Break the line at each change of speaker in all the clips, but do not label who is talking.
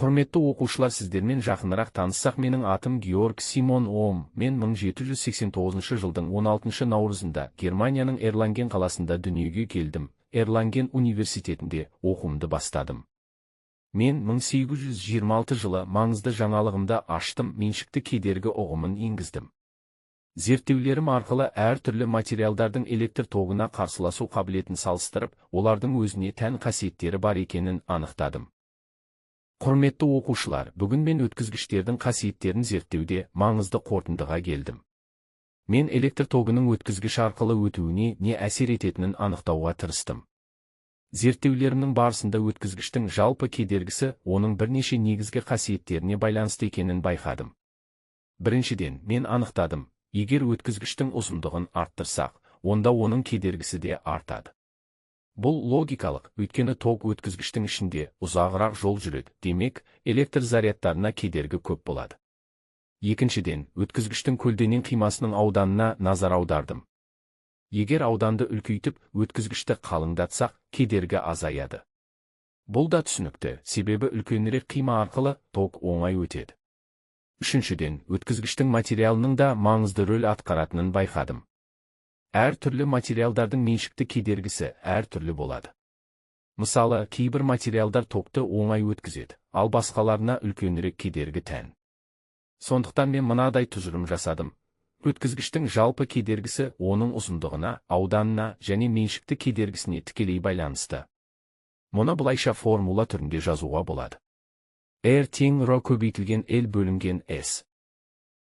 Құрметті оқушылар, сіздермен жақынырақ таныссақ, менің атым Георг Симон Оом. Мен 1789 жылдың 16 наурызында Германияның Эрланген қаласында дүниеге келдім. Эрланген университетінде оқуымды бастадым. Мен 1826 жылы маңызды жаңалығымды аштым, меншікті кедергі ұғымын енгіздім. Зерттеулерім арқылы әртүрлі материалдардың электр тогына қарсыласу қабілетін салыстырып, олардың өзіне тән қасиеттері бар екенін анықтадым. Құрметті оқушылар, бүгін мен өткізгіштердің қасиеттерін зерттеуде маңызды қорытындыға келдім. Мен электр тогының өткізгіш арқылы өтуіне не әсер ететінін анықтауға тырыстым. Зерттеулерімнің барысында өткізгіштің жалпы кедергісі оның бірнеше негізгі қасиеттеріне байланысты екенін байқадым. Біріншіден, мен анықтадым, егер өткізгіштің ұзындығын арттырсақ, онда оның кедергісі де артады. Бұл логикалық, өйткені ток өткізгіштің ішінде ұзағырақ жол жүреді, демек, электр зарядтарына кедергі көп болады. Екіншіден, өткізгіштің көлденең қимасының ауданына назар аудардым. Егер ауданды үлкейтіп, өткізгішті қалыңдатсақ, кедергі азаяды. Бұл да түсінікті, себебі үлкенірек қима арқылы ток оңай өтеді. Үшіншіден, өткізгіштің материалының да маңызды рөл атқаратынын байқадым. Әртүрлі материалдардың меншікті кедергісі әртүрлі болады. Мысалы, кейбір материалдар токты оңай өткізеді, ал басқаларына үлкенірек кедергі тән. Сондықтан мен мынадай тұжырым жасадым. Өткізгіштің жалпы кедергісі оның ұзындығына, ауданына және меншікті кедергісіне тікелей байланысты. Мұны былайша формула түрінде жазуға болады. R тең ρ көбейтілген L бөлінген S.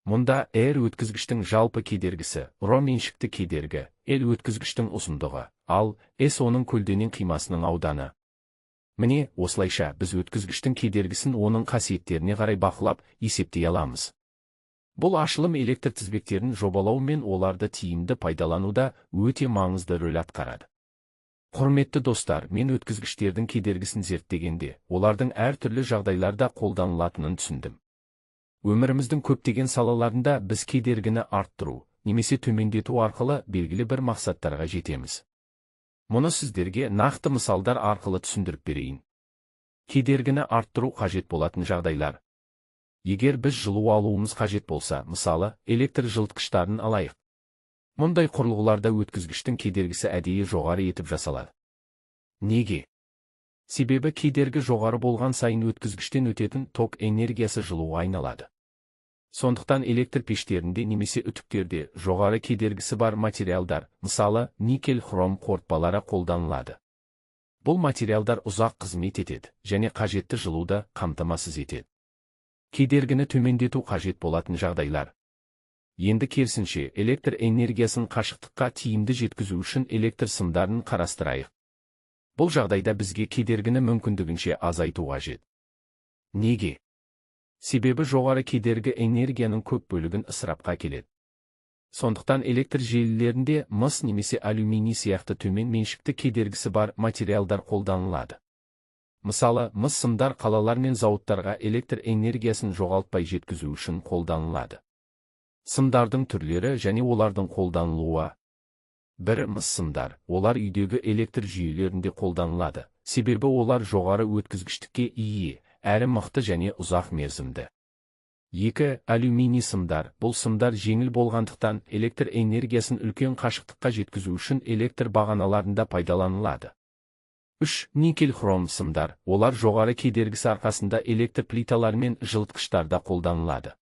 Мұнда R өткізгіштің жалпы кедергісі, ρ меншікті кедергі, L өткізгіштің ұзындығы, ал S оның көлденең қимасының ауданы. Міне, осылайша біз өткізгіштің кедергісін оның қасиеттеріне қарай бақылап, есептей аламыз. Бұл ашылым электр тізбектерін жобалау мен оларды тиімді пайдалануда өте маңызды рөл атқарады. Құрметті достар, мен өткізгіштердің кедергісін зерттегенде, олардың әртүрлі жағдайларда қолданылатынын түсіндім. Өміріміздің көптеген салаларында біз кедергіні арттыру, немесе төмендету арқылы белгілі бір мақсаттарға жетеміз. Мұны сіздерге нақты мысалдар арқылы түсіндіріп берейін. Кедергіні арттыру қажет болатын жағдайлар. Егер біз жылу алуымыз қажет болса, мысалы, электр жылытқыштарын алайық. Мұндай құрылғыларда өткізгіштің кедергісі әдейі жоғары етіп жасалады. Неге? Себебі кедергі жоғары болған сайын өткізгіштен өтетін ток энергиясы жылуға айналады. Сондықтан электр пештерінде немесе үтіктерде жоғары кедергісі бар материалдар, мысалы, никель-хром қорытпалары қолданылады. Бұл материалдар ұзақ қызмет етеді және қажетті жылуды қамтамасыз етеді. Кедергіні төмендету қажет болатын жағдайлар. Енді керісінше, электр энергиясын қашықтыққа тиімді жеткізу үшін электр сымдарын қарастырайық. Бұл жағдайда бізге кедергіні мүмкіндігінше азайту қажет. Неге? Себебі жоғары кедергі энергияның көп бөлігін ысырапқа келеді. Сондықтан электр желілерінде мыс немесе алюминий сияқты төмен меншікті кедергісі бар материалдар қолданылады. Мысалы, мыс сымдар қалалар мен зауыттарға электр энергиясын жоғалтпай жеткізу үшін қолданылады. Сымдардың түрлері және олардың қолданылуы. Бір мыс сымдар, олар үйдегі электр жүйелерінде қолданылады, себебі олар жоғары өткізгіштікке ие, әрі мықты және ұзақ мерзімді. 2. Алюминий сымдар, бұл сымдар жеңіл болғандықтан электр энергиясын үлкен қашықтыққа жеткізу үшін электр бағаналарында пайдаланылады. 3. Никель-хром сымдар, олар жоғары кедергісі арқасында электр плиталар мен жылытқыштарда қолданылады.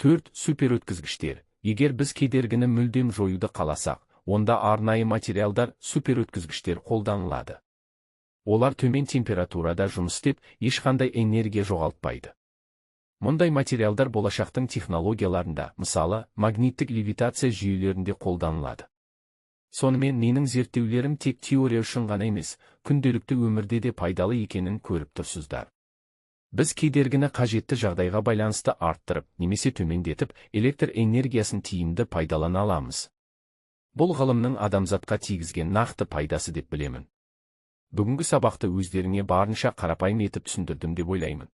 4. Суперөткізгіштер, егер біз кедергіні мүлдем жоюды қаласақ, онда арнайы материалдар суперөткізгіштер қолданылады. Олар төмен температурада жұмыс істеп, ешқандай энергия жоғалтпайды. Мұндай материалдар болашақтың технологияларында, мысалы, магниттік левитация жүйелерінде қолданылады. Сонымен менің зерттеулерім тек теория үшін ғана емес, күнделікті өмірде де пайдалы екенін көріп тұрсыздар. Біз кедергіні қажетті жағдайға байланысты арттырып, немесе төмендетіп, электр энергиясын тиімді пайдалана аламыз. Бұл ғылымның адамзатқа тигізген нақты пайдасы деп білемін. Бүгінгі сабақты өздеріңе барынша қарапайым етіп түсіндірдім деп ойлаймын.